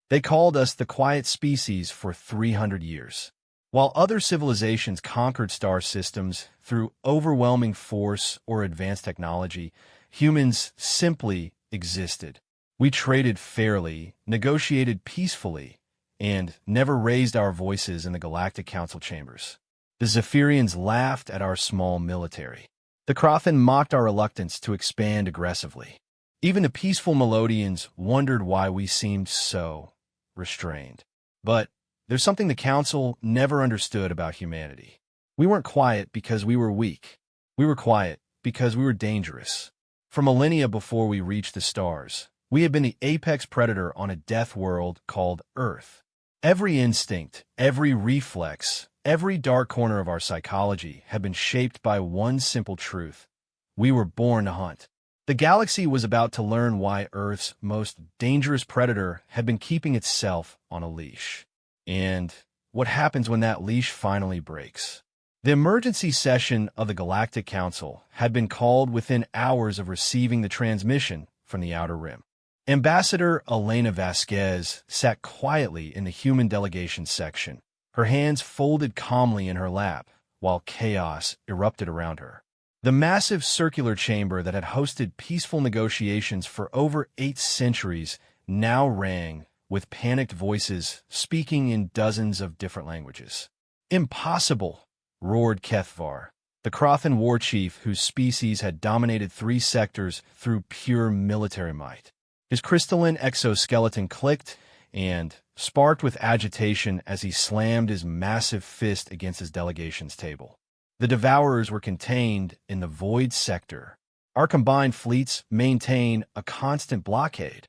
They called us the quiet species for 300 years. While other civilizations conquered star systems through overwhelming force or advanced technology, humans simply existed. We traded fairly, negotiated peacefully, and never raised our voices in the Galactic Council chambers. The Zephyrians laughed at our small military. The Crothan mocked our reluctance to expand aggressively. Even the peaceful Melodians wondered why we seemed so restrained. But there's something the Council never understood about humanity. We weren't quiet because we were weak. We were quiet because we were dangerous. For millennia before we reached the stars, we had been the apex predator on a death world called Earth. Every instinct, every reflex, every dark corner of our psychology had been shaped by one simple truth. We were born to hunt. The galaxy was about to learn why Earth's most dangerous predator had been keeping itself on a leash. And what happens when that leash finally breaks? The emergency session of the Galactic Council had been called within hours of receiving the transmission from the Outer Rim. Ambassador Elena Vasquez sat quietly in the human delegation section, her hands folded calmly in her lap, while chaos erupted around her. The massive circular chamber that had hosted peaceful negotiations for over 8 centuries now rang with panicked voices speaking in dozens of different languages. "Impossible!" roared Kethvar, the Crothan war chief whose species had dominated 3 sectors through pure military might. His crystalline exoskeleton clicked and sparked with agitation as he slammed his massive fist against his delegation's table. The Devourers were contained in the Void Sector. Our combined fleets maintain a constant blockade.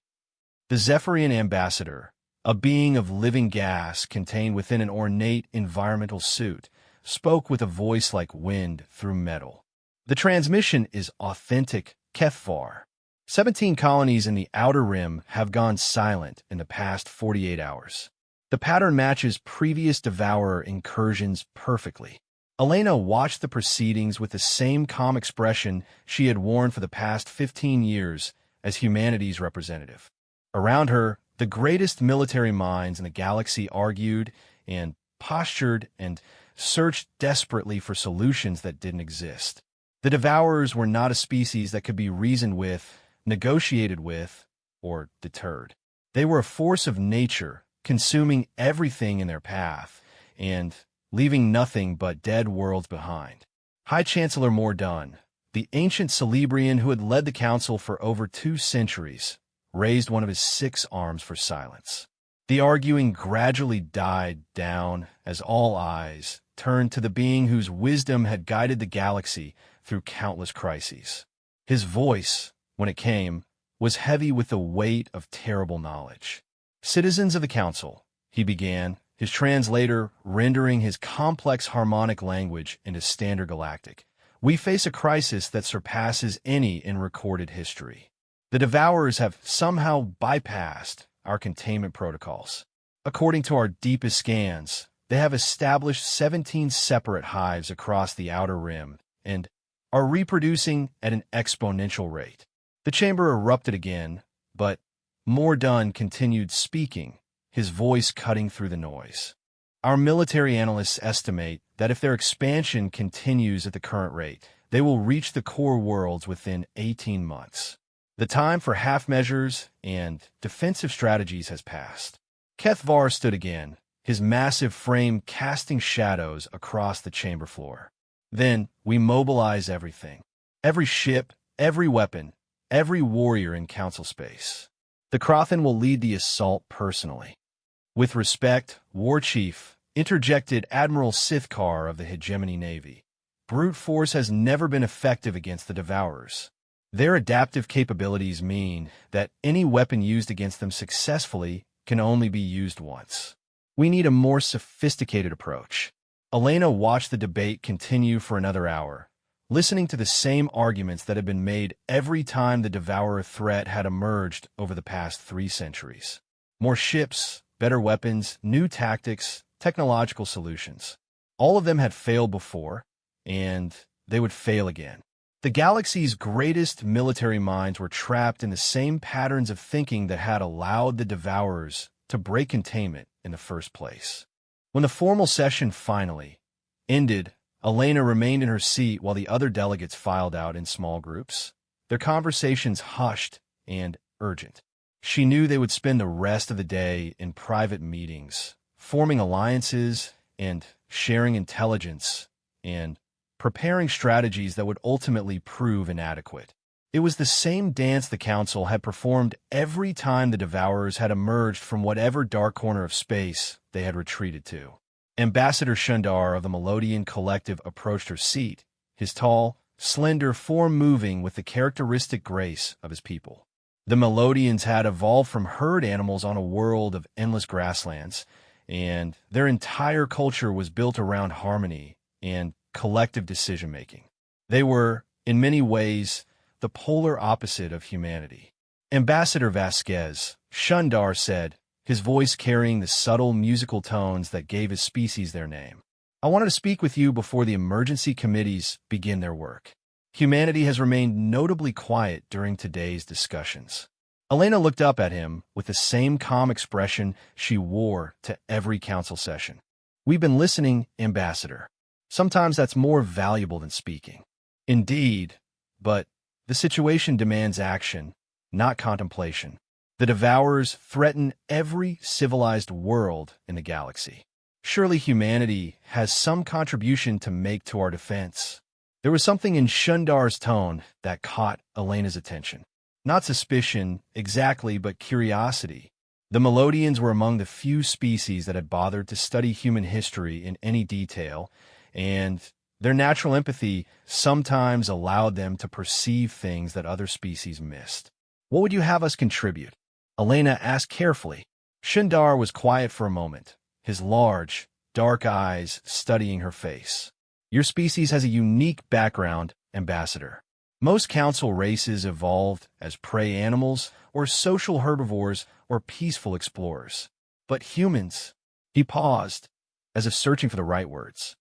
The Zephyrian ambassador, a being of living gas contained within an ornate environmental suit, spoke with a voice like wind through metal. "The transmission is authentic, Kethvar. 17 colonies in the Outer Rim have gone silent in the past 48 hours. The pattern matches previous Devourer incursions perfectly." Elena watched the proceedings with the same calm expression she had worn for the past 15 years as humanity's representative. Around her, the greatest military minds in the galaxy argued and postured and searched desperately for solutions that didn't exist. The Devourers were not a species that could be reasoned with, negotiated with, or deterred. They were a force of nature, consuming everything in their path, and leaving nothing but dead worlds behind. High Chancellor Mordun, the ancient Celebrian who had led the Council for over 2 centuries, raised one of his 6 arms for silence. The arguing gradually died down as all eyes turned to the being whose wisdom had guided the galaxy through countless crises. His voice, when it came, was heavy with the weight of terrible knowledge. "Citizens of the Council," he began, his translator rendering his complex harmonic language into standard galactic, "we face a crisis that surpasses any in recorded history. The Devourers have somehow bypassed our containment protocols. According to our deepest scans, they have established 17 separate hives across the Outer Rim and are reproducing at an exponential rate." The chamber erupted again, but Mordun continued speaking, his voice cutting through the noise. "Our military analysts estimate that if their expansion continues at the current rate, they will reach the core worlds within 18 months. The time for half measures and defensive strategies has passed." Kethvar stood again, his massive frame casting shadows across the chamber floor. "Then we mobilize everything. Every ship, every weapon, every warrior in Council space. The Crothan will lead the assault personally." "With respect, War Chief," interjected Admiral Sithkar of the Hegemony Navy, "brute force has never been effective against the Devourers. Their adaptive capabilities mean that any weapon used against them successfully can only be used once. We need a more sophisticated approach." Elena watched the debate continue for another hour, listening to the same arguments that had been made every time the Devourer threat had emerged over the past 3 centuries. More ships, better weapons, new tactics, technological solutions. All of them had failed before, and they would fail again. The galaxy's greatest military minds were trapped in the same patterns of thinking that had allowed the Devourers to break containment in the first place. When the formal session finally ended, Elena remained in her seat while the other delegates filed out in small groups, their conversations hushed and urgent. She knew they would spend the rest of the day in private meetings, forming alliances and sharing intelligence and preparing strategies that would ultimately prove inadequate. It was the same dance the Council had performed every time the Devourers had emerged from whatever dark corner of space they had retreated to. Ambassador Shundar of the Melodian Collective approached her seat, his tall, slender form moving with the characteristic grace of his people. The Melodians had evolved from herd animals on a world of endless grasslands, and their entire culture was built around harmony and collective decision-making. They were, in many ways, the polar opposite of humanity. Ambassador Vasquez, Shundar said, his voice carrying the subtle musical tones that gave his species their name. I wanted to speak with you before the emergency committees begin their work. Humanity has remained notably quiet during today's discussions. Elena looked up at him with the same calm expression she wore to every council session. We've been listening, Ambassador. Sometimes that's more valuable than speaking. Indeed, but the situation demands action, not contemplation. The Devourers threaten every civilized world in the galaxy. Surely humanity has some contribution to make to our defense. There was something in Shundar's tone that caught Elena's attention. Not suspicion, exactly, but curiosity. The Melodians were among the few species that had bothered to study human history in any detail, and their natural empathy sometimes allowed them to perceive things that other species missed. What would you have us contribute? Elena asked carefully. Shundar was quiet for a moment, his large, dark eyes studying her face. Your species has a unique background, Ambassador. Most council races evolved as prey animals or social herbivores or peaceful explorers. But humans, he paused, as if searching for the right words.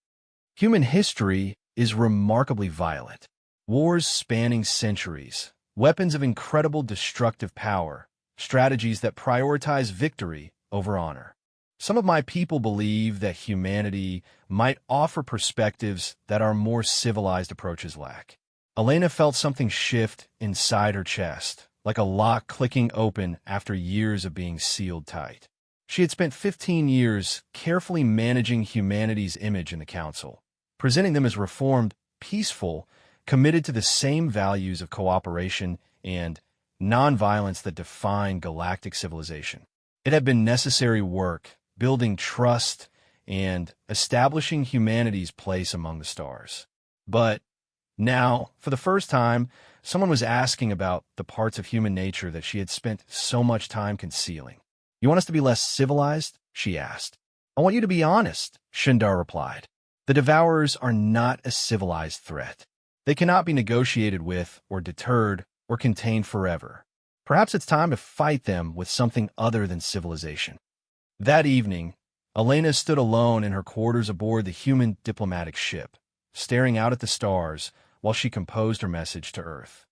Human history is remarkably violent. Wars spanning centuries, weapons of incredible destructive power, strategies that prioritize victory over honor. Some of my people believe that humanity might offer perspectives that our more civilized approaches lack. Elena felt something shift inside her chest, like a lock clicking open after years of being sealed tight. She had spent 15 years carefully managing humanity's image in the Council, presenting them as reformed, peaceful, committed to the same values of cooperation and nonviolence that define galactic civilization. It had been necessary work, building trust and establishing humanity's place among the stars. But now, for the first time, someone was asking about the parts of human nature that she had spent so much time concealing. You want us to be less civilized? She asked. I want you to be honest, Shundar replied. The Devourers are not a civilized threat. They cannot be negotiated with or deterred or contained forever. Perhaps it's time to fight them with something other than civilization. That evening, Elena stood alone in her quarters aboard the human diplomatic ship, staring out at the stars while she composed her message to Earth.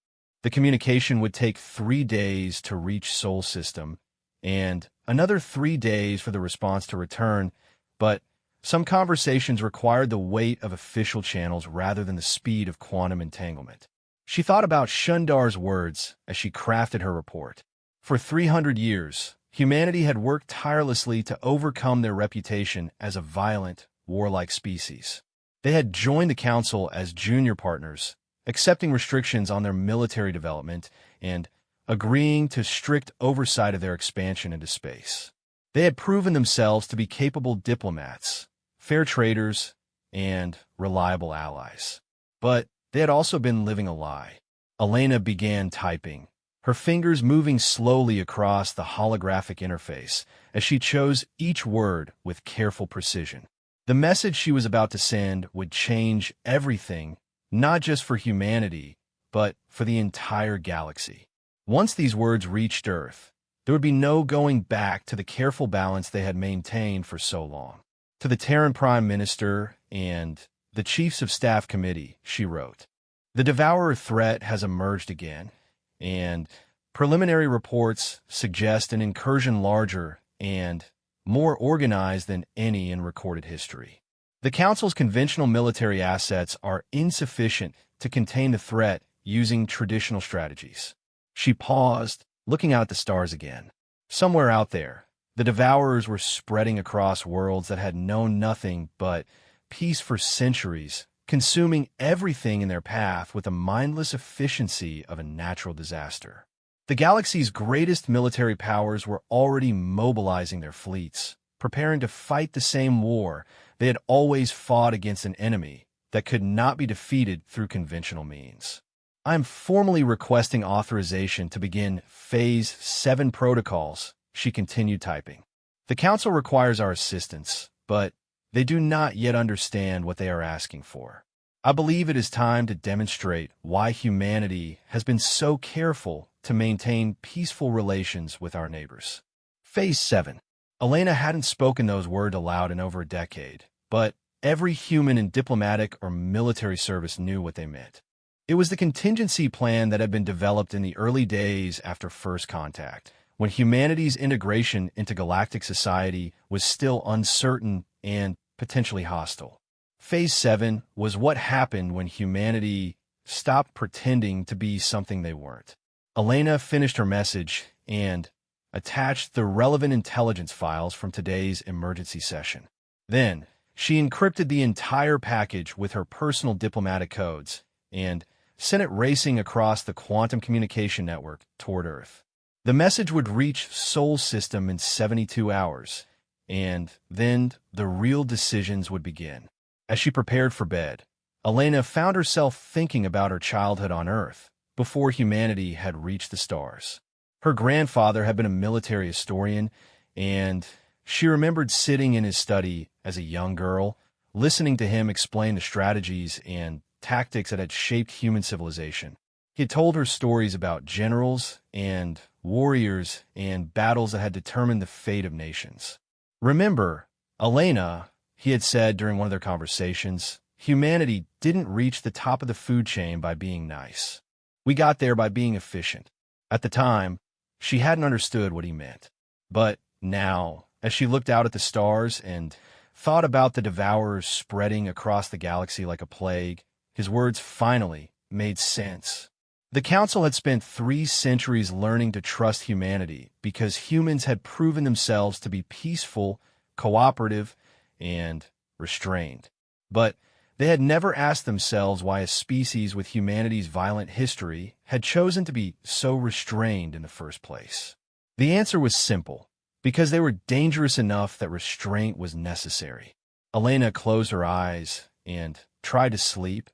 The communication would take 3 days to reach Sol System, and another 3 days for the response to return, but some conversations required the weight of official channels rather than the speed of quantum entanglement. She thought about Shundar's words as she crafted her report. For 300 years, humanity had worked tirelessly to overcome their reputation as a violent, warlike species. They had joined the Council as junior partners, accepting restrictions on their military development and agreeing to strict oversight of their expansion into space. They had proven themselves to be capable diplomats, fair traders, and reliable allies. But they had also been living a lie. Elena began typing, her fingers moving slowly across the holographic interface as she chose each word with careful precision. The message she was about to send would change everything, not just for humanity, but for the entire galaxy. Once these words reached Earth, there would be no going back to the careful balance they had maintained for so long. To the Terran Prime Minister and the Chiefs of Staff Committee, she wrote, the Devourer threat has emerged again, and preliminary reports suggest an incursion larger and more organized than any in recorded history. The Council's conventional military assets are insufficient to contain the threat using traditional strategies. She paused, looking out at the stars again. Somewhere out there, the Devourers were spreading across worlds that had known nothing but peace for centuries, consuming everything in their path with the mindless efficiency of a natural disaster. The galaxy's greatest military powers were already mobilizing their fleets, preparing to fight the same war they had always fought against an enemy that could not be defeated through conventional means. I am formally requesting authorization to begin Phase 7 protocols, she continued typing. The Council requires our assistance, but they do not yet understand what they are asking for. I believe it is time to demonstrate why humanity has been so careful to maintain peaceful relations with our neighbors. Phase 7. Elena hadn't spoken those words aloud in over a decade, but every human in diplomatic or military service knew what they meant. It was the contingency plan that had been developed in the early days after first contact, when humanity's integration into galactic society was still uncertain and potentially hostile. Phase 7 was what happened when humanity stopped pretending to be something they weren't. Elena finished her message and attached the relevant intelligence files from today's emergency session. Then, she encrypted the entire package with her personal diplomatic codes and sent it racing across the quantum communication network toward Earth. The message would reach Sol System in 72 hours, and then the real decisions would begin. As she prepared for bed, Elena found herself thinking about her childhood on Earth before humanity had reached the stars. Her grandfather had been a military historian, and she remembered sitting in his study as a young girl, listening to him explain the strategies and tactics that had shaped human civilization. He had told her stories about generals and warriors and battles that had determined the fate of nations. Remember, Elena, he had said during one of their conversations, humanity didn't reach the top of the food chain by being nice. We got there by being efficient. At the time, she hadn't understood what he meant. But now, as she looked out at the stars and thought about the Devourers spreading across the galaxy like a plague, his words finally made sense. The Council had spent 3 centuries learning to trust humanity because humans had proven themselves to be peaceful, cooperative, and restrained. But they had never asked themselves why a species with humanity's violent history had chosen to be so restrained in the first place. The answer was simple, because they were dangerous enough that restraint was necessary. Elena closed her eyes and tried to sleep,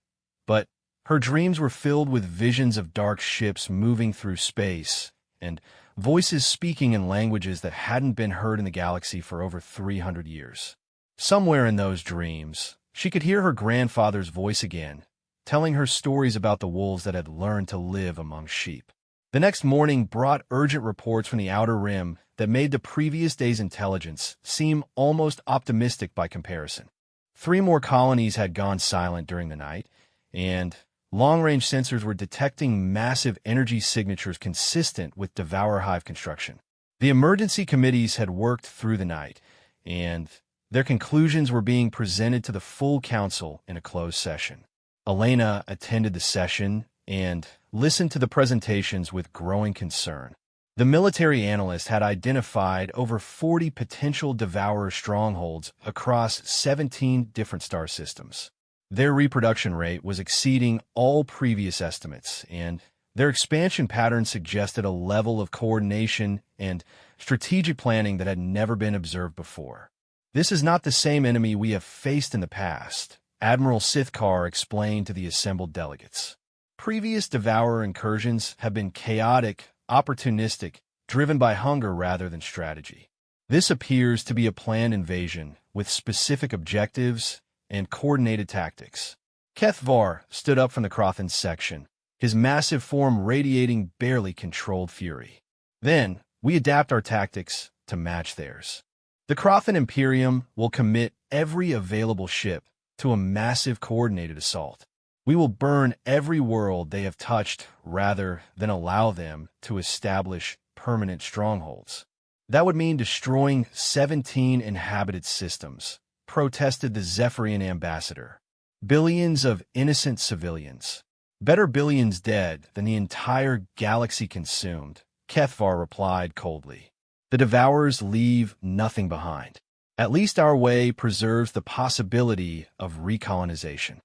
but her dreams were filled with visions of dark ships moving through space and voices speaking in languages that hadn't been heard in the galaxy for over 300 years. Somewhere in those dreams, she could hear her grandfather's voice again, telling her stories about the wolves that had learned to live among sheep. The next morning brought urgent reports from the Outer Rim that made the previous day's intelligence seem almost optimistic by comparison. 3 more colonies had gone silent during the night, and long-range sensors were detecting massive energy signatures consistent with Devourer Hive construction. The emergency committees had worked through the night, and their conclusions were being presented to the full council in a closed session. Elena attended the session and listened to the presentations with growing concern. The military analyst had identified over 40 potential Devourer strongholds across 17 different star systems. Their reproduction rate was exceeding all previous estimates, and their expansion pattern suggested a level of coordination and strategic planning that had never been observed before. "This is not the same enemy we have faced in the past," Admiral Sithkar explained to the assembled delegates. "Previous Devourer incursions have been chaotic, opportunistic, driven by hunger rather than strategy. This appears to be a planned invasion with specific objectives and coordinated tactics." Kethvar stood up from the Crothan's section, his massive form radiating barely controlled fury. "Then, we adapt our tactics to match theirs. The Crothan Imperium will commit every available ship to a massive coordinated assault. We will burn every world they have touched rather than allow them to establish permanent strongholds. That would mean destroying 17 inhabited systems, protested the Zephyrian ambassador. Billions of innocent civilians. Better billions dead than the entire galaxy consumed, Kethvar replied coldly. The Devourers leave nothing behind. At least our way preserves the possibility of recolonization.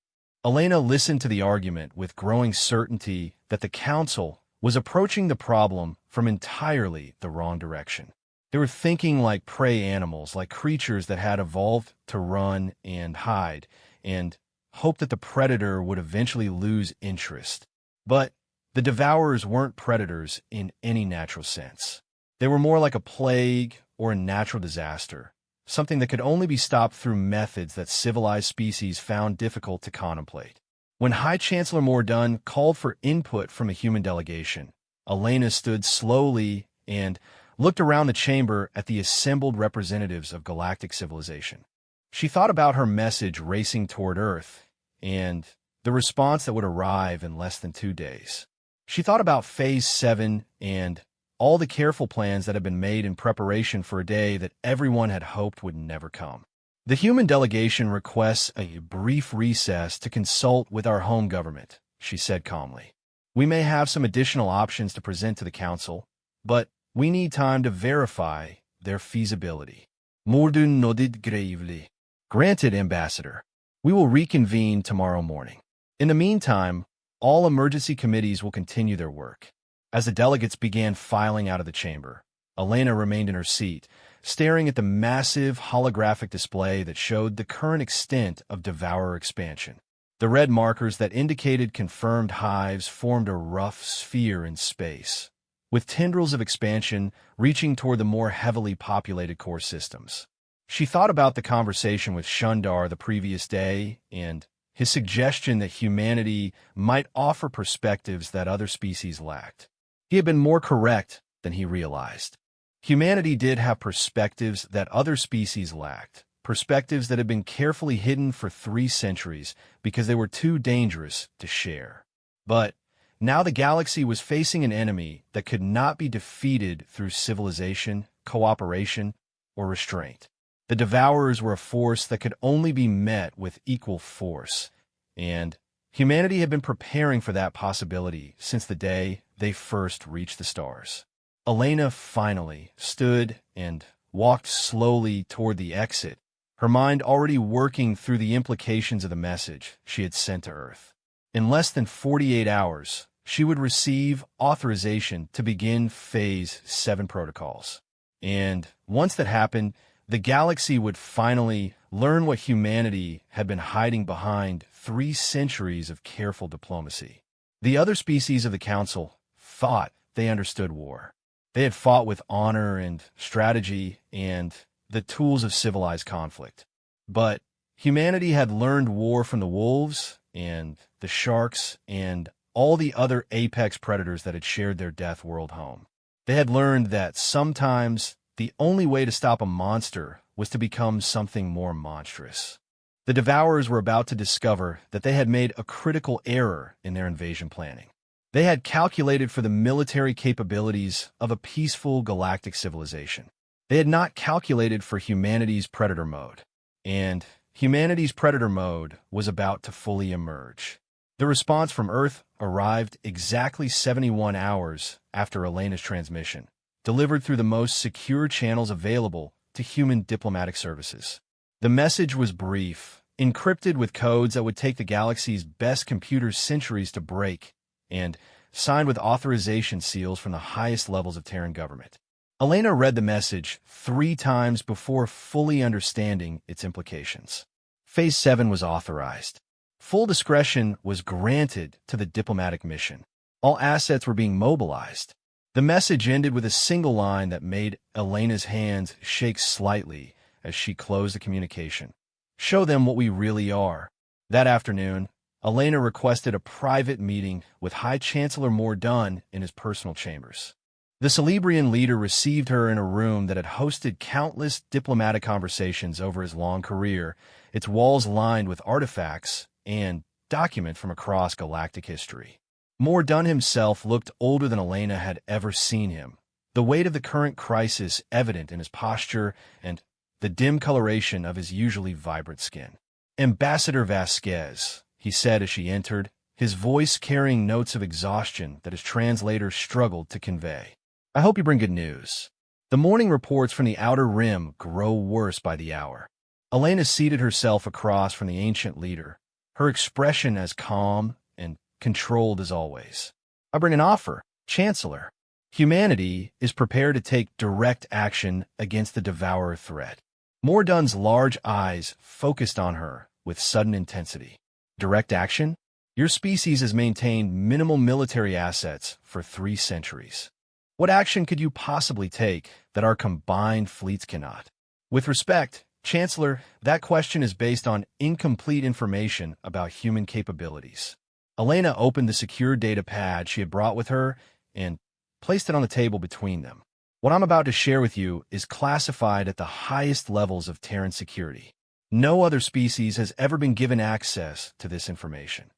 Elena listened to the argument with growing certainty that the Council was approaching the problem from entirely the wrong direction. They were thinking like prey animals, like creatures that had evolved to run and hide, and hope that the predator would eventually lose interest. But the Devourers weren't predators in any natural sense. They were more like a plague or a natural disaster, something that could only be stopped through methods that civilized species found difficult to contemplate. When High Chancellor Mordan called for input from a human delegation, Elena stood slowly and looked around the chamber at the assembled representatives of galactic civilization. She thought about her message racing toward Earth and the response that would arrive in less than 2 days. She thought about Phase 7 and all the careful plans that had been made in preparation for a day that everyone had hoped would never come. The human delegation requests a brief recess to consult with our home government, she said calmly. We may have some additional options to present to the Council, but we need time to verify their feasibility. Mordan nodded gravely. Granted, Ambassador. We will reconvene tomorrow morning. In the meantime, all emergency committees will continue their work. As the delegates began filing out of the chamber, Elena remained in her seat, staring at the massive holographic display that showed the current extent of Devourer expansion. The red markers that indicated confirmed hives formed a rough sphere in space, with tendrils of expansion reaching toward the more heavily populated core systems. She thought about the conversation with Shundar the previous day and his suggestion that humanity might offer perspectives that other species lacked. He had been more correct than he realized. Humanity did have perspectives that other species lacked, perspectives that had been carefully hidden for 3 centuries because they were too dangerous to share. But now the galaxy was facing an enemy that could not be defeated through civilization, cooperation, or restraint. The Devourers were a force that could only be met with equal force, and humanity had been preparing for that possibility since the day they first reached the stars. Elena finally stood and walked slowly toward the exit, her mind already working through the implications of the message she had sent to Earth. In less than 48 hours, she would receive authorization to begin Phase 7 protocols. And once that happened, the galaxy would finally learn what humanity had been hiding behind 3 centuries of careful diplomacy. The other species of the Council thought they understood war. They had fought with honor and strategy and the tools of civilized conflict. But humanity had learned war from the wolves and the sharks and all the other apex predators that had shared their death world home. They had learned that sometimes the only way to stop a monster was to become something more monstrous. The Devourers were about to discover that they had made a critical error in their invasion planning. They had calculated for the military capabilities of a peaceful galactic civilization. They had not calculated for humanity's predator mode. And humanity's predator mode was about to fully emerge. The response from Earth arrived exactly 71 hours after Elena's transmission, delivered through the most secure channels available to human diplomatic services. The message was brief, encrypted with codes that would take the galaxy's best computers centuries to break, and signed with authorization seals from the highest levels of Terran government. Elena read the message 3 times before fully understanding its implications. Phase 7 was authorized. Full discretion was granted to the diplomatic mission. All assets were being mobilized. The message ended with a single line that made Elena's hands shake slightly as she closed the communication. Show them what we really are. That afternoon, Elena requested a private meeting with High Chancellor Mordan in his personal chambers. The Celebrian leader received her in a room that had hosted countless diplomatic conversations over his long career, its walls lined with artifacts and documents from across galactic history. Mordan himself looked older than Elena had ever seen him, the weight of the current crisis evident in his posture and the dim coloration of his usually vibrant skin. "Ambassador Vasquez," he said as she entered, his voice carrying notes of exhaustion that his translator struggled to convey. "I hope you bring good news. The morning reports from the Outer Rim grow worse by the hour." Elena seated herself across from the ancient leader, her expression as calm and controlled as always. "I bring an offer, Chancellor. Humanity is prepared to take direct action against the Devourer threat." Mordun's large eyes focused on her with sudden intensity. "Direct action? Your species has maintained minimal military assets for 3 centuries. What action could you possibly take that our combined fleets cannot?" "With respect, Chancellor, that question is based on incomplete information about human capabilities." Elena opened the secure data pad she had brought with her and placed it on the table between them. "What I'm about to share with you is classified at the highest levels of Terran security. No other species has ever been given access to this information."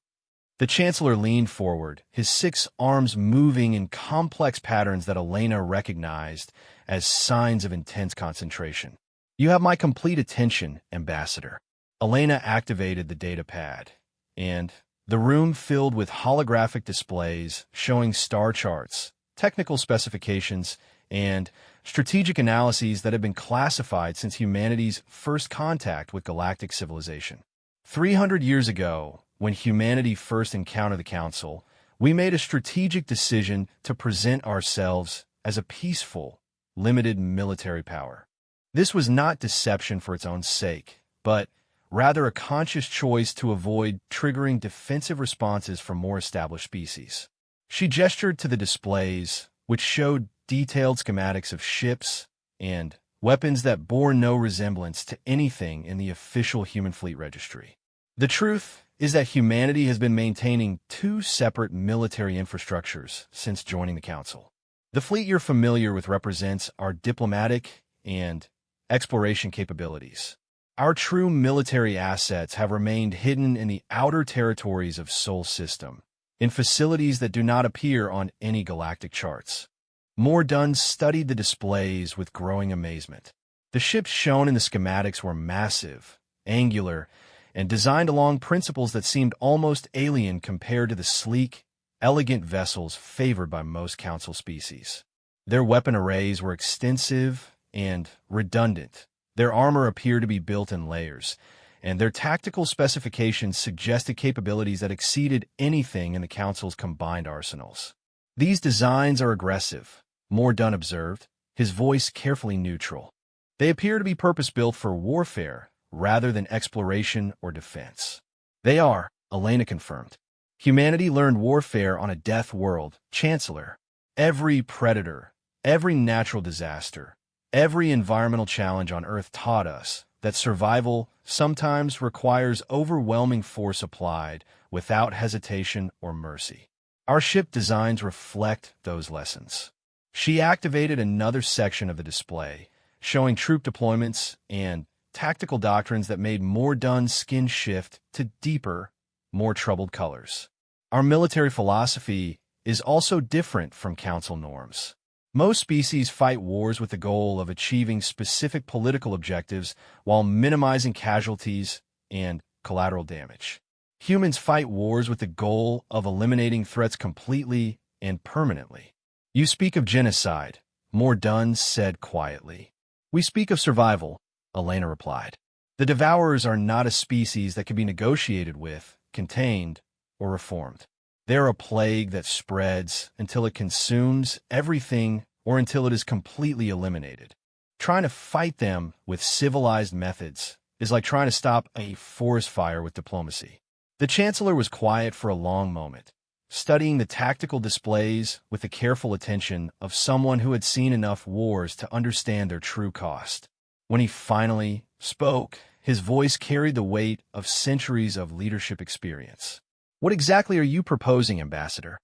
The Chancellor leaned forward, his 6 arms moving in complex patterns that Elena recognized as signs of intense concentration. "You have my complete attention, Ambassador." Elena activated the data pad, and the room filled with holographic displays showing star charts, technical specifications, and strategic analyses that have been classified since humanity's first contact with galactic civilization. 300 years ago, when humanity first encountered the Council, we made a strategic decision to present ourselves as a peaceful, limited military power. This was not deception for its own sake, but rather a conscious choice to avoid triggering defensive responses from more established species. She gestured to the displays, which showed detailed schematics of ships and weapons that bore no resemblance to anything in the official human fleet registry. "The truth is that humanity has been maintaining 2 separate military infrastructures since joining the Council. The fleet you're familiar with represents our diplomatic and exploration capabilities. Our true military assets have remained hidden in the outer territories of Sol System, in facilities that do not appear on any galactic charts." Mordun studied the displays with growing amazement. The ships shown in the schematics were massive, angular, and designed along principles that seemed almost alien compared to the sleek, elegant vessels favored by most Council species. Their weapon arrays were extensive and redundant. Their armor appeared to be built in layers, and their tactical specifications suggested capabilities that exceeded anything in the Council's combined arsenals. "These designs are aggressive," Mordun observed, his voice carefully neutral. "They appear to be purpose-built for warfare rather than exploration or defense." "They are," Elena confirmed. "Humanity learned warfare on a death world, Chancellor. Every predator, every natural disaster, every environmental challenge on Earth taught us that survival sometimes requires overwhelming force applied without hesitation or mercy. Our ship designs reflect those lessons." She activated another section of the display, showing troop deployments and tactical doctrines that made Mordun's skin shift to deeper, more troubled colors. "Our military philosophy is also different from Council norms. Most species fight wars with the goal of achieving specific political objectives while minimizing casualties and collateral damage. Humans fight wars with the goal of eliminating threats completely and permanently." "You speak of genocide," Mordun said quietly. "We speak of survival," Elena replied. "The Devourers are not a species that can be negotiated with, contained, or reformed. They're a plague that spreads until it consumes everything or until it is completely eliminated. Trying to fight them with civilized methods is like trying to stop a forest fire with diplomacy." The Chancellor was quiet for a long moment, studying the tactical displays with the careful attention of someone who had seen enough wars to understand their true cost. When he finally spoke, his voice carried the weight of centuries of leadership experience. "What exactly are you proposing, Ambassador?"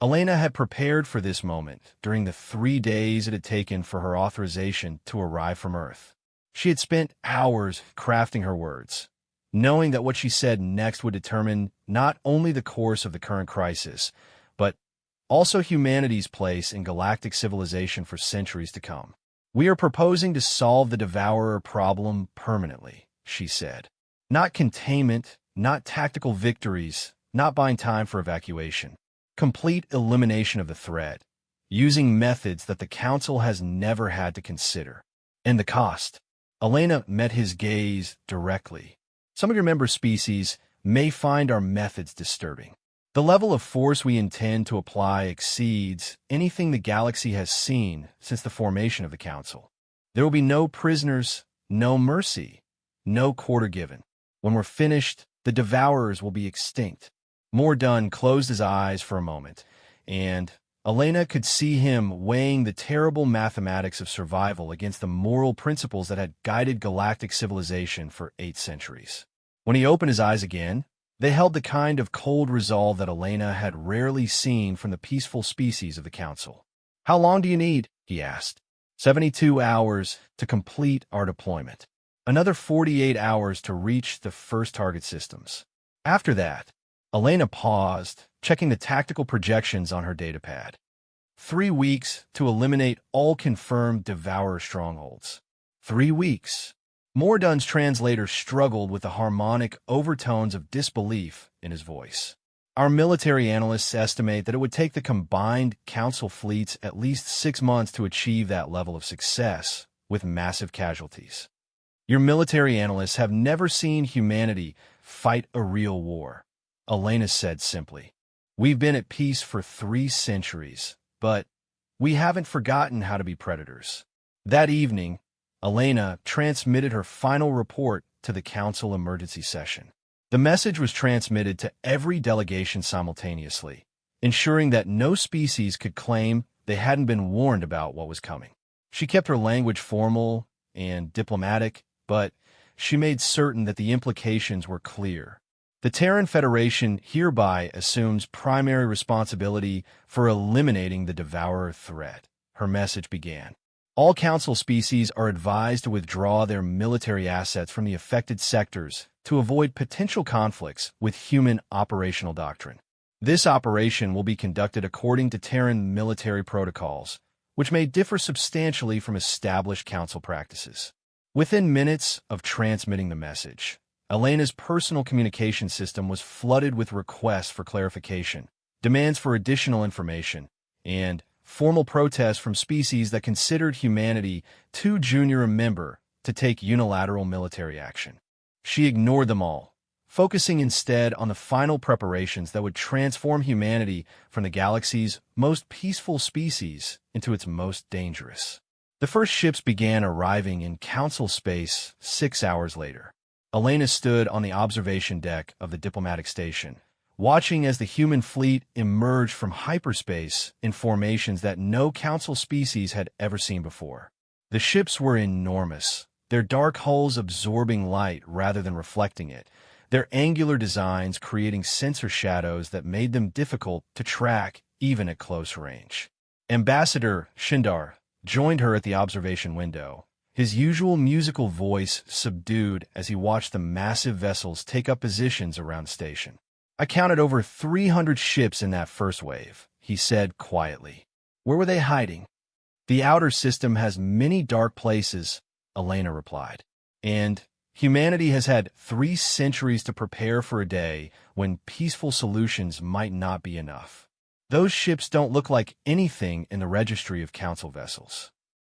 Elena had prepared for this moment during the 3 days it had taken for her authorization to arrive from Earth. She had spent hours crafting her words, knowing that what she said next would determine not only the course of the current crisis, but Also humanity's place in galactic civilization for centuries to come. We are proposing to solve the Devourer problem permanently, she said. Not containment, not tactical victories, not buying time for evacuation. Complete elimination of the threat, using methods that the Council has never had to consider. And the cost. Elena met his gaze directly. Some of your member species may find our methods disturbing. The level of force we intend to apply exceeds anything the galaxy has seen since the formation of the Council. There will be no prisoners, no mercy, no quarter given. When we're finished, the Devourers will be extinct. Mordun closed his eyes for a moment, and Elena could see him weighing the terrible mathematics of survival against the moral principles that had guided galactic civilization for 8 centuries. When he opened his eyes again, they held the kind of cold resolve that Elena had rarely seen from the peaceful species of the Council. "How long do you need?" he asked. 72 hours to complete our deployment. Another 48 hours to reach the first target systems. After that, Elena paused, checking the tactical projections on her datapad. 3 weeks to eliminate all confirmed Devourer strongholds. 3 weeks. Mordun's translator struggled with the harmonic overtones of disbelief in his voice. Our military analysts estimate that it would take the combined Council fleets at least 6 months to achieve that level of success, with massive casualties. Your military analysts have never seen humanity fight a real war, Elena said simply. We've been at peace for 3 centuries, but we haven't forgotten how to be predators. That evening, Elena transmitted her final report to the Council emergency session. The message was transmitted to every delegation simultaneously, ensuring that no species could claim they hadn't been warned about what was coming. She kept her language formal and diplomatic, but she made certain that the implications were clear. The Terran Federation hereby assumes primary responsibility for eliminating the Devourer threat, her message began. All Council species are advised to withdraw their military assets from the affected sectors to avoid potential conflicts with human operational doctrine. This operation will be conducted according to Terran military protocols, which may differ substantially from established Council practices. Within minutes of transmitting the message, Elena's personal communication system was flooded with requests for clarification, demands for additional information, and formal protests from species that considered humanity too junior a member to take unilateral military action. She ignored them all, focusing instead on the final preparations that would transform humanity from the galaxy's most peaceful species into its most dangerous. The first ships began arriving in Council space 6 hours later. Elena stood on the observation deck of the diplomatic station, watching as the human fleet emerged from hyperspace in formations that no Council species had ever seen before. The ships were enormous, their dark hulls absorbing light rather than reflecting it, their angular designs creating sensor shadows that made them difficult to track even at close range. Ambassador Shindar joined her at the observation window, his usual musical voice subdued as he watched the massive vessels take up positions around the station. "I counted over 300 ships in that first wave," he said quietly. "Where were they hiding?" "The outer system has many dark places," Elena replied. "And humanity has had 3 centuries to prepare for a day when peaceful solutions might not be enough. Those ships don't look like anything in the registry of Council vessels."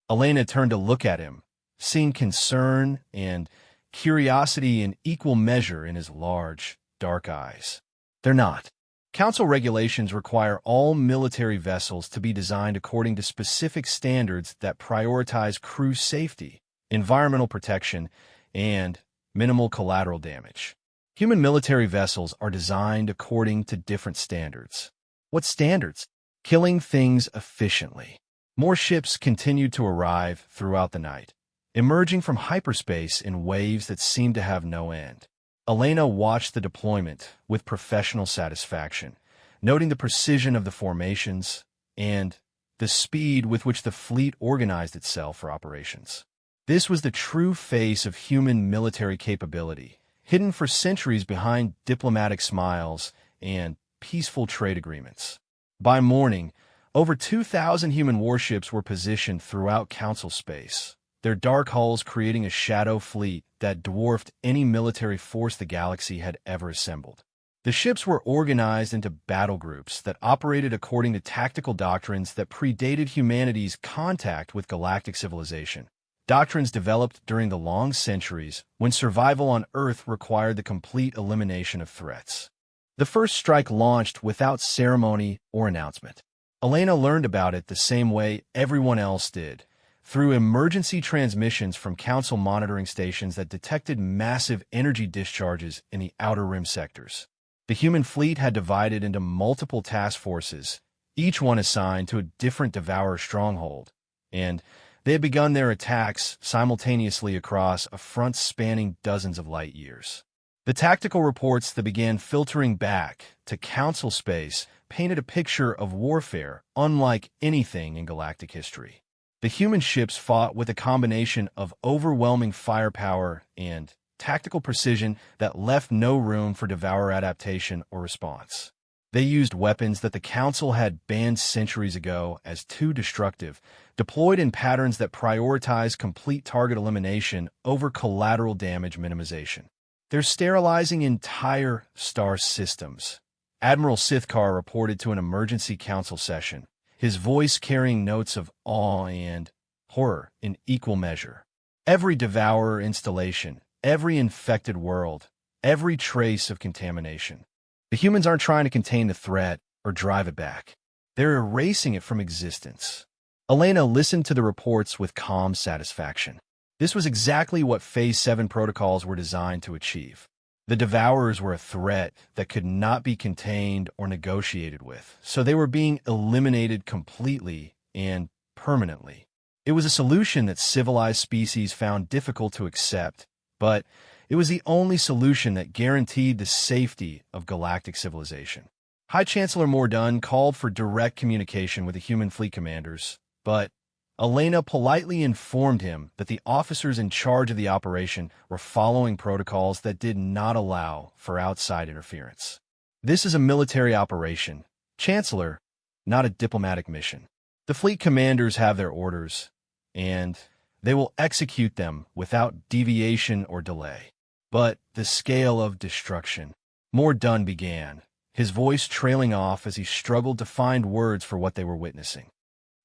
Elena turned to look at him, seeing concern and curiosity in equal measure in his large, dark eyes. "They're not. Council regulations require all military vessels to be designed according to specific standards that prioritize crew safety, environmental protection, and minimal collateral damage. Human military vessels are designed according to different standards." "What standards?" "Killing things efficiently." More ships continued to arrive throughout the night, emerging from hyperspace in waves that seemed to have no end. Elena watched the deployment with professional satisfaction, noting the precision of the formations and the speed with which the fleet organized itself for operations. This was the true face of human military capability, hidden for centuries behind diplomatic smiles and peaceful trade agreements. By morning, over 2,000 human warships were positioned throughout Council space, their dark hulls creating a shadow fleet that dwarfed any military force the galaxy had ever assembled. The ships were organized into battle groups that operated according to tactical doctrines that predated humanity's contact with galactic civilization. Doctrines developed during the long centuries when survival on Earth required the complete elimination of threats. The first strike launched without ceremony or announcement. Elena learned about it the same way everyone else did, through emergency transmissions from Council monitoring stations that detected massive energy discharges in the Outer Rim sectors. The human fleet had divided into multiple task forces, each one assigned to a different Devourer stronghold, and they had begun their attacks simultaneously across a front spanning dozens of light years. The tactical reports that began filtering back to Council space painted a picture of warfare unlike anything in galactic history. The human ships fought with a combination of overwhelming firepower and tactical precision that left no room for Devourer adaptation or response. They used weapons that the Council had banned centuries ago as too destructive, deployed in patterns that prioritize complete target elimination over collateral damage minimization. They're sterilizing entire star systems. Admiral Sithkar reported to an emergency council session, his voice carrying notes of awe and horror in equal measure. Every Devourer installation, every infected world, every trace of contamination. The humans aren't trying to contain the threat or drive it back. They're erasing it from existence. Elena listened to the reports with calm satisfaction. This was exactly what Phase 7 protocols were designed to achieve. The Devourers were a threat that could not be contained or negotiated with, so they were being eliminated completely and permanently. It was a solution that civilized species found difficult to accept, but it was the only solution that guaranteed the safety of galactic civilization. High Chancellor Mordun called for direct communication with the human fleet commanders, but Elena politely informed him that the officers in charge of the operation were following protocols that did not allow for outside interference. This is a military operation, Chancellor, not a diplomatic mission. The fleet commanders have their orders, and they will execute them without deviation or delay. But the scale of destruction. Mordun began, his voice trailing off as he struggled to find words for what they were witnessing.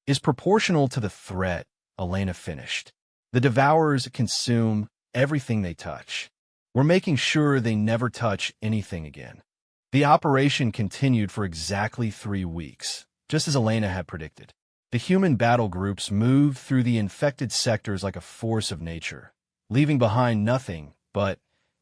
Is proportional to the threat, Elena finished. The Devourers consume everything they touch. We're making sure they never touch anything again. The operation continued for exactly 3 weeks, just as Elena had predicted. The human battle groups moved through the infected sectors like a force of nature, leaving behind nothing but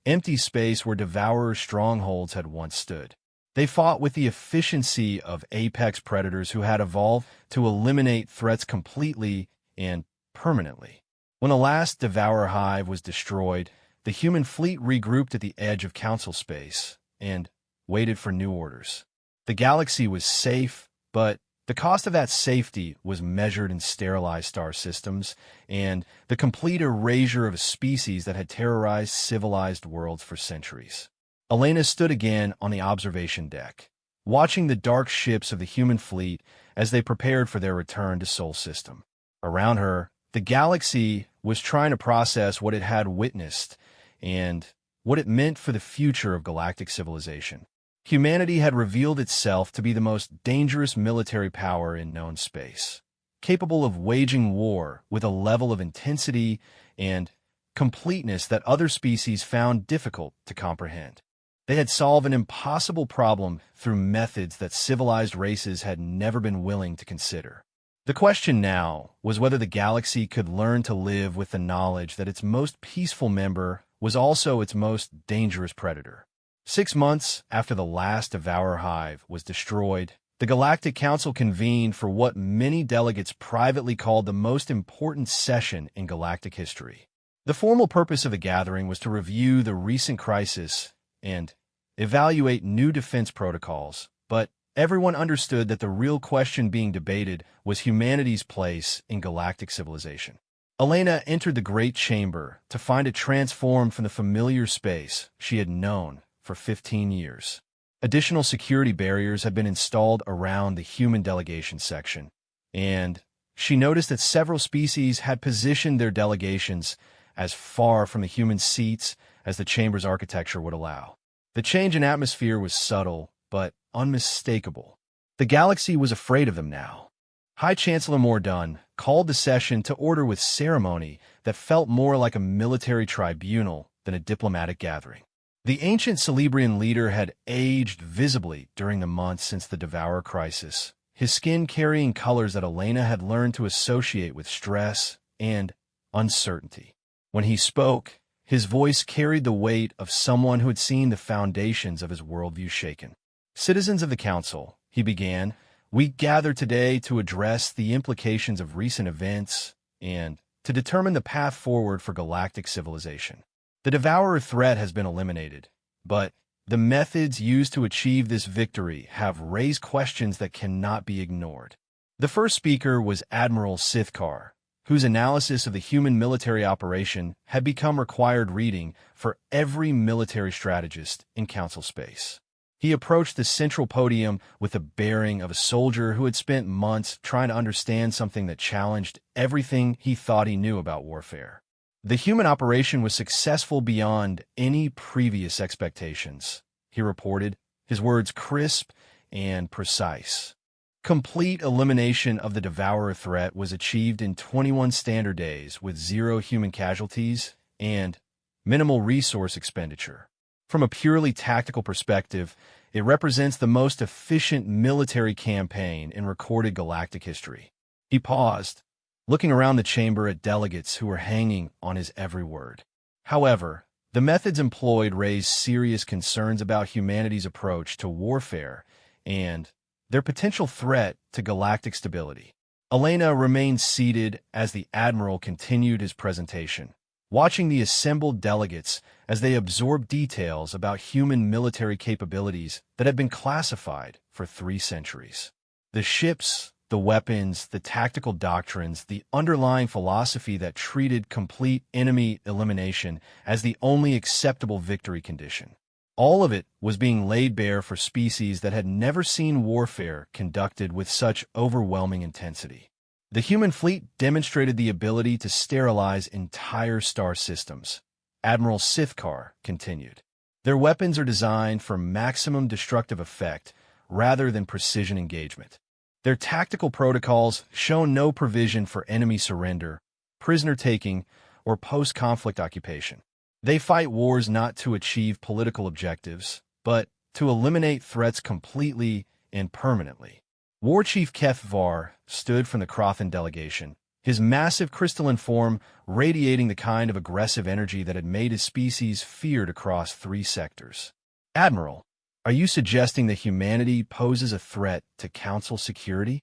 empty space where Devourer strongholds had once stood. They fought with the efficiency of apex predators who had evolved to eliminate threats completely and permanently. When the last Devourer hive was destroyed, the human fleet regrouped at the edge of Council space and waited for new orders. The galaxy was safe, but the cost of that safety was measured in sterilized star systems and the complete erasure of a species that had terrorized civilized worlds for centuries. Elena stood again on the observation deck, watching the dark ships of the human fleet as they prepared for their return to Sol System. Around her, the galaxy was trying to process what it had witnessed and what it meant for the future of galactic civilization. Humanity had revealed itself to be the most dangerous military power in known space, capable of waging war with a level of intensity and completeness that other species found difficult to comprehend. They had solved an impossible problem through methods that civilized races had never been willing to consider. The question now was whether the galaxy could learn to live with the knowledge that its most peaceful member was also its most dangerous predator. 6 months after the last Devourer hive was destroyed, the Galactic Council convened for what many delegates privately called the most important session in galactic history. The formal purpose of the gathering was to review the recent crisis and evaluate new defense protocols, but everyone understood that the real question being debated was humanity's place in galactic civilization. Elena entered the Great Chamber to find it transformed from the familiar space she had known for 15 years. Additional security barriers had been installed around the human delegation section, and she noticed that several species had positioned their delegations as far from the human seats as the chamber's architecture would allow. The change in atmosphere was subtle, but unmistakable. The galaxy was afraid of them now. High Chancellor Mordun called the session to order with ceremony that felt more like a military tribunal than a diplomatic gathering. The ancient Celebrian leader had aged visibly during the months since the Devourer crisis, his skin carrying colors that Elena had learned to associate with stress and uncertainty. When he spoke, his voice carried the weight of someone who had seen the foundations of his worldview shaken. "Citizens of the Council," he began, "we gather today to address the implications of recent events and to determine the path forward for galactic civilization. The Devourer threat has been eliminated, but the methods used to achieve this victory have raised questions that cannot be ignored." The first speaker was Admiral Sithkar, whose analysis of the human military operation had become required reading for every military strategist in Council space. He approached the central podium with the bearing of a soldier who had spent months trying to understand something that challenged everything he thought he knew about warfare. "The human operation was successful beyond any previous expectations," he reported, his words crisp and precise. "Complete elimination of the Devourer threat was achieved in 21 standard days with 0 human casualties and minimal resource expenditure. From a purely tactical perspective, it represents the most efficient military campaign in recorded galactic history." He paused, looking around the chamber at delegates who were hanging on his every word. However, the methods employed raised serious concerns about humanity's approach to warfare and their potential threat to galactic stability. Elena remained seated as the Admiral continued his presentation, watching the assembled delegates as they absorbed details about human military capabilities that had been classified for 3 centuries. The ships, the weapons, the tactical doctrines, the underlying philosophy that treated complete enemy elimination as the only acceptable victory condition. All of it was being laid bare for species that had never seen warfare conducted with such overwhelming intensity. The human fleet demonstrated the ability to sterilize entire star systems, Admiral Sithkar continued. Their weapons are designed for maximum destructive effect rather than precision engagement. Their tactical protocols show no provision for enemy surrender, prisoner-taking, or post-conflict occupation. They fight wars not to achieve political objectives, but to eliminate threats completely and permanently. War Chief Keth Var stood from the Crothan delegation, his massive crystalline form radiating the kind of aggressive energy that had made his species feared across 3 sectors. "Admiral, are you suggesting that humanity poses a threat to Council security?"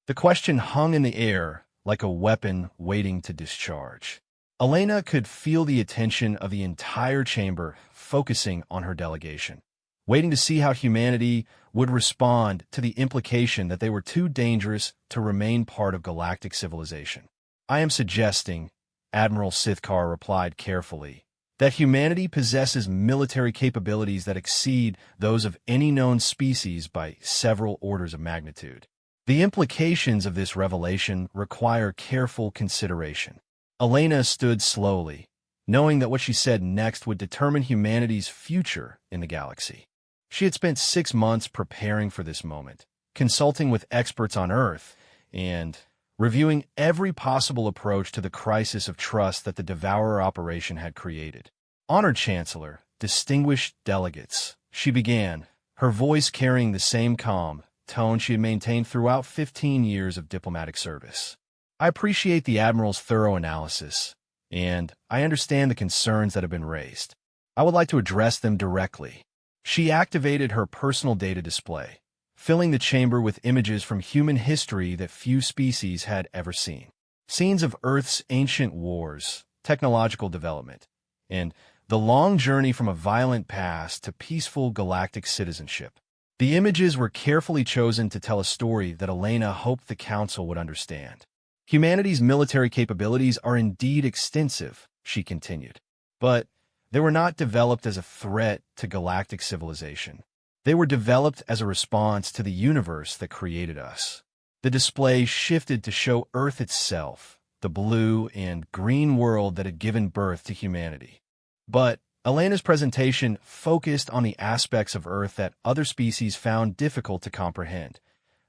The question hung in the air like a weapon waiting to discharge. Elena could feel the attention of the entire chamber focusing on her delegation, waiting to see how humanity would respond to the implication that they were too dangerous to remain part of galactic civilization. "I am suggesting," Admiral Sithkar replied carefully, "that humanity possesses military capabilities that exceed those of any known species by several orders of magnitude. The implications of this revelation require careful consideration." Elena stood slowly, knowing that what she said next would determine humanity's future in the galaxy. She had spent 6 months preparing for this moment, consulting with experts on Earth, and reviewing every possible approach to the crisis of trust that the Devourer operation had created. "Honored Chancellor, distinguished delegates," she began, her voice carrying the same calm tone she had maintained throughout 15 years of diplomatic service. "I appreciate the Admiral's thorough analysis, and I understand the concerns that have been raised. I would like to address them directly." She activated her personal data display, filling the chamber with images from human history that few species had ever seen. Scenes of Earth's ancient wars, technological development, and the long journey from a violent past to peaceful galactic citizenship. The images were carefully chosen to tell a story that Elena hoped the Council would understand. "Humanity's military capabilities are indeed extensive," she continued, "but they were not developed as a threat to galactic civilization. They were developed as a response to the universe that created us. The display shifted to show Earth itself, the blue and green world that had given birth to humanity. But Elena's presentation focused on the aspects of Earth that other species found difficult to comprehend.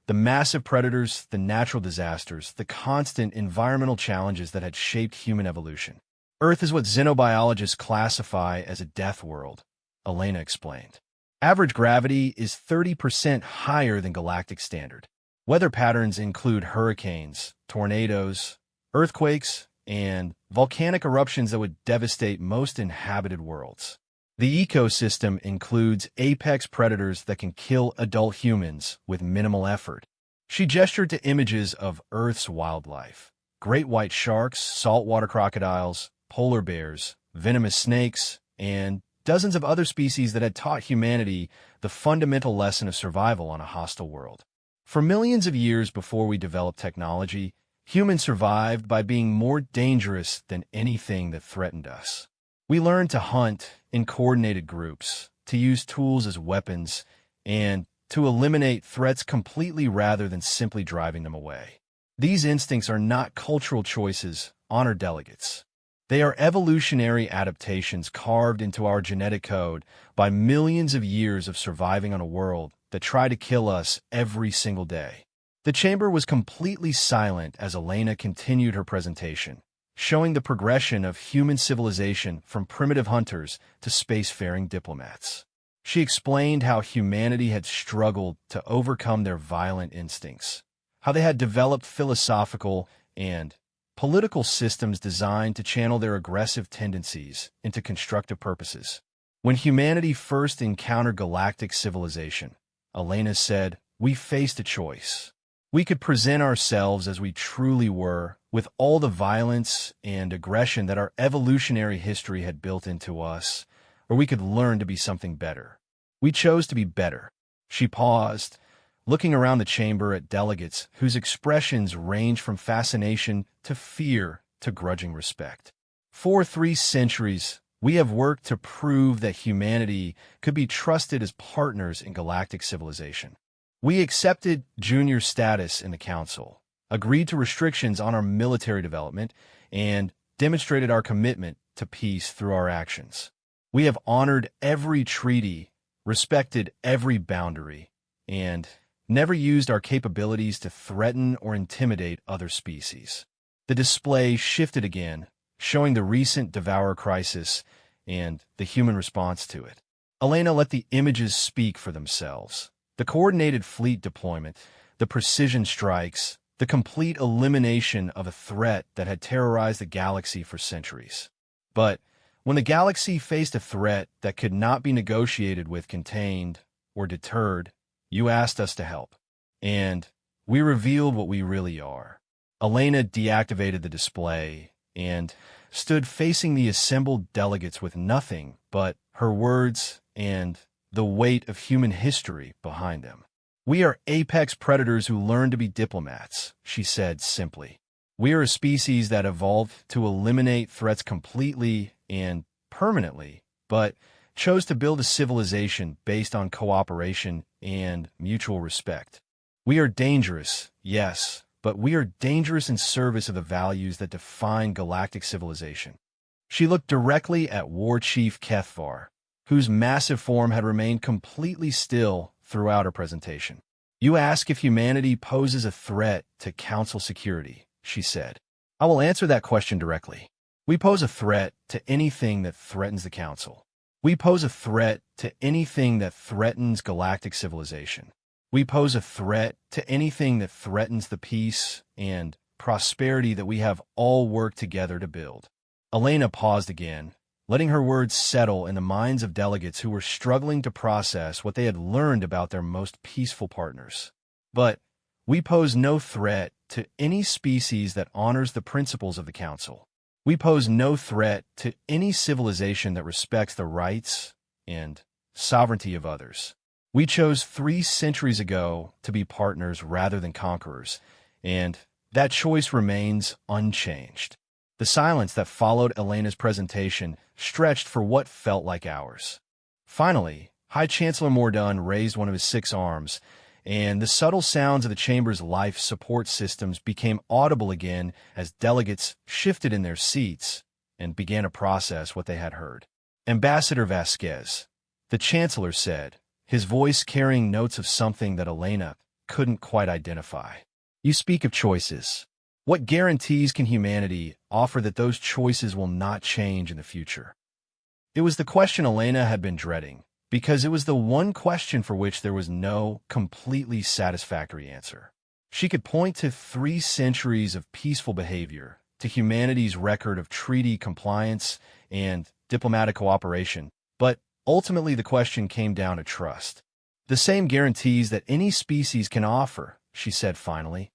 The massive predators, the natural disasters, the constant environmental challenges that had shaped human evolution. Earth is what xenobiologists classify as a death world, Elena explained. Average gravity is 30% higher than galactic standard. Weather patterns include hurricanes, tornadoes, earthquakes, and volcanic eruptions that would devastate most inhabited worlds. The ecosystem includes apex predators that can kill adult humans with minimal effort. She gestured to images of Earth's wildlife: great white sharks, saltwater crocodiles, polar bears, venomous snakes, and dozens of other species that had taught humanity the fundamental lesson of survival on a hostile world. For millions of years before we developed technology, humans survived by being more dangerous than anything that threatened us. We learned to hunt in coordinated groups, to use tools as weapons, and to eliminate threats completely rather than simply driving them away. These instincts are not cultural choices, honor delegates. They are evolutionary adaptations carved into our genetic code by millions of years of surviving on a world that tried to kill us every single day. The chamber was completely silent as Elena continued her presentation, showing the progression of human civilization from primitive hunters to spacefaring diplomats. She explained how humanity had struggled to overcome their violent instincts, how they had developed philosophical and political systems designed to channel their aggressive tendencies into constructive purposes. When humanity first encountered galactic civilization, Elena said, we faced a choice. We could present ourselves as we truly were, with all the violence and aggression that our evolutionary history had built into us, or we could learn to be something better. We chose to be better. She paused, looking around the chamber at delegates whose expressions ranged from fascination to fear to grudging respect. For 3 centuries, we have worked to prove that humanity could be trusted as partners in galactic civilization. We accepted junior status in the Council, agreed to restrictions on our military development, and demonstrated our commitment to peace through our actions. We have honored every treaty, respected every boundary, and never used our capabilities to threaten or intimidate other species. The display shifted again, showing the recent Devourer crisis and the human response to it. Elena let the images speak for themselves. The coordinated fleet deployment, the precision strikes, the complete elimination of a threat that had terrorized the galaxy for centuries. But when the galaxy faced a threat that could not be negotiated with, contained, or deterred, you asked us to help. And we revealed what we really are. Elena deactivated the display and stood facing the assembled delegates with nothing but her words and the weight of human history behind them. We are apex predators who learn to be diplomats, she said simply. We are a species that evolved to eliminate threats completely and permanently, but chose to build a civilization based on cooperation and mutual respect. We are dangerous, yes, but we are dangerous in service of the values that define galactic civilization. She looked directly at War Chief Kethvar, whose massive form had remained completely still throughout her presentation. You ask if humanity poses a threat to Council security, she said. I will answer that question directly. We pose a threat to anything that threatens the Council. We pose a threat to anything that threatens galactic civilization. We pose a threat to anything that threatens the peace and prosperity that we have all worked together to build. Elena paused again, letting her words settle in the minds of delegates who were struggling to process what they had learned about their most peaceful partners. But we pose no threat to any species that honors the principles of the Council. We pose no threat to any civilization that respects the rights and sovereignty of others. We chose 3 centuries ago to be partners rather than conquerors, and that choice remains unchanged. The silence that followed Elena's presentation stretched for what felt like hours. Finally, High Chancellor Mordun raised one of his 6 arms, and the subtle sounds of the chamber's life support systems became audible again as delegates shifted in their seats and began to process what they had heard. Ambassador Vasquez, the Chancellor said, his voice carrying notes of something that Elena couldn't quite identify. You speak of choices. What guarantees can humanity offer that those choices will not change in the future? It was the question Elena had been dreading, because it was the one question for which there was no completely satisfactory answer. She could point to 3 centuries of peaceful behavior, to humanity's record of treaty compliance and diplomatic cooperation, but ultimately the question came down to trust. The same guarantees that any species can offer, she said finally.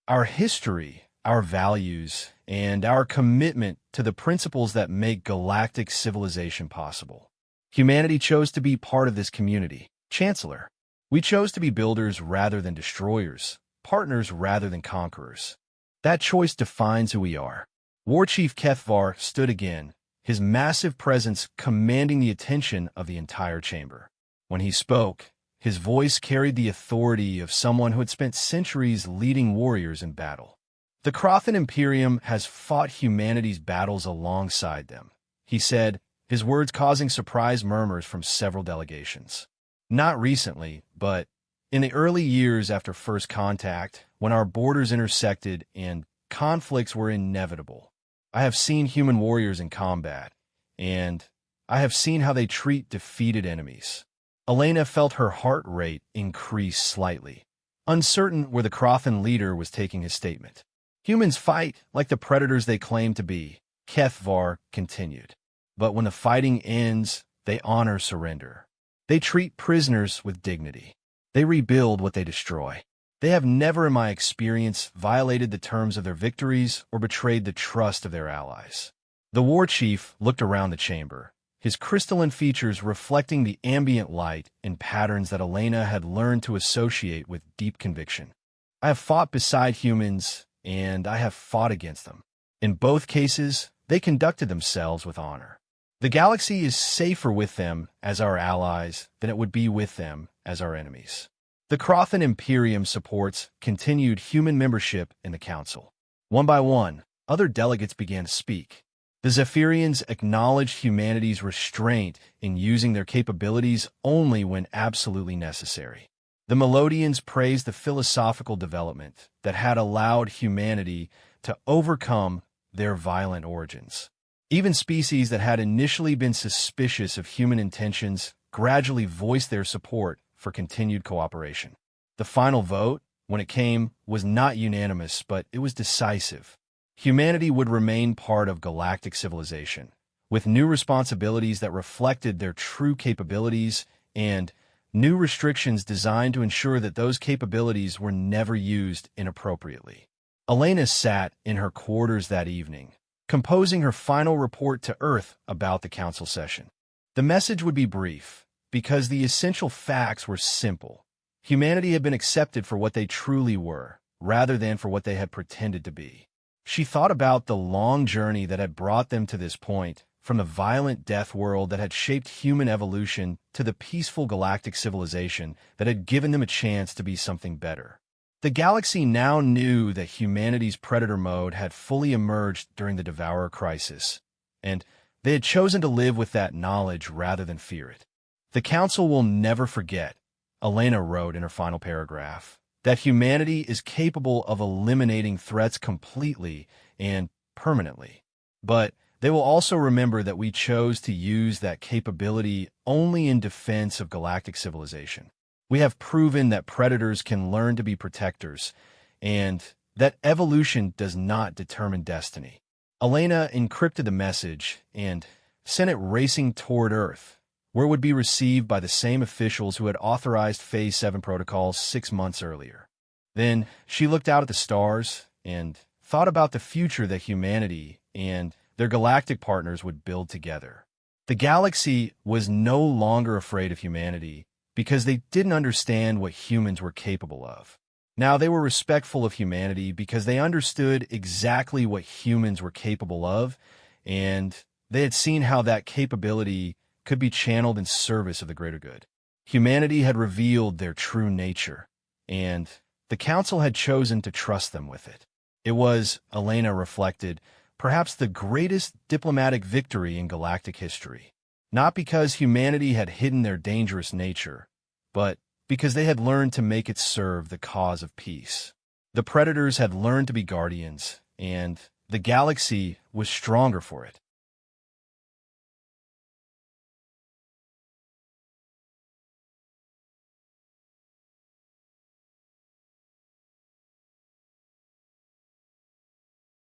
Our history, our values, and our commitment to the principles that make galactic civilization possible. Humanity chose to be part of this community. Chancellor, we chose to be builders rather than destroyers, partners rather than conquerors. That choice defines who we are. War Chief Kethvar stood again, his massive presence commanding the attention of the entire chamber. When he spoke, his voice carried the authority of someone who had spent centuries leading warriors in battle. The Crothan Imperium has fought humanity's battles alongside them, he said, his words causing surprised murmurs from several delegations. Not recently, but in the early years after first contact, when our borders intersected and conflicts were inevitable. I have seen human warriors in combat, and I have seen how they treat defeated enemies. Elena felt her heart rate increase slightly, uncertain where the Crothan leader was taking his statement. Humans fight like the predators they claim to be, Kethvar continued. But when the fighting ends, they honor surrender. They treat prisoners with dignity. They rebuild what they destroy. They have never, in my experience, violated the terms of their victories or betrayed the trust of their allies. The war chief looked around the chamber, his crystalline features reflecting the ambient light in patterns that Elena had learned to associate with deep conviction. I have fought beside humans, and I have fought against them. In both cases, they conducted themselves with honor. The galaxy is safer with them as our allies than it would be with them as our enemies. The Crothan Imperium supports continued human membership in the Council. One by one, other delegates began to speak. The Zephyrians acknowledged humanity's restraint in using their capabilities only when absolutely necessary. The Melodians praised the philosophical development that had allowed humanity to overcome their violent origins. Even species that had initially been suspicious of human intentions gradually voiced their support for continued cooperation. The final vote, when it came, was not unanimous, but it was decisive. Humanity would remain part of galactic civilization, with new responsibilities that reflected their true capabilities and new restrictions designed to ensure that those capabilities were never used inappropriately. Elena sat in her quarters that evening, composing her final report to Earth about the council session. The message would be brief, because the essential facts were simple. Humanity had been accepted for what they truly were, rather than for what they had pretended to be. She thought about the long journey that had brought them to this point, from the violent death world that had shaped human evolution to the peaceful galactic civilization that had given them a chance to be something better. The galaxy now knew that humanity's predator mode had fully emerged during the Devourer crisis, and they had chosen to live with that knowledge rather than fear it. The Council will never forget, Elena wrote in her final paragraph, that humanity is capable of eliminating threats completely and permanently. But they will also remember that we chose to use that capability only in defense of galactic civilization. We have proven that predators can learn to be protectors, and that evolution does not determine destiny. Elena encrypted the message and sent it racing toward Earth, where it would be received by the same officials who had authorized Phase 7 protocols 6 months earlier. Then she looked out at the stars and thought about the future that humanity and their galactic partners would build together. The galaxy was no longer afraid of humanity because they didn't understand what humans were capable of. Now they were respectful of humanity because they understood exactly what humans were capable of, and they had seen how that capability could be channeled in service of the greater good. Humanity had revealed their true nature, and the Council had chosen to trust them with it. It was, Elena reflected, perhaps the greatest diplomatic victory in galactic history. Not because humanity had hidden their dangerous nature, but because they had learned to make it serve the cause of peace. The Predators had learned to be guardians, and the galaxy was stronger for it.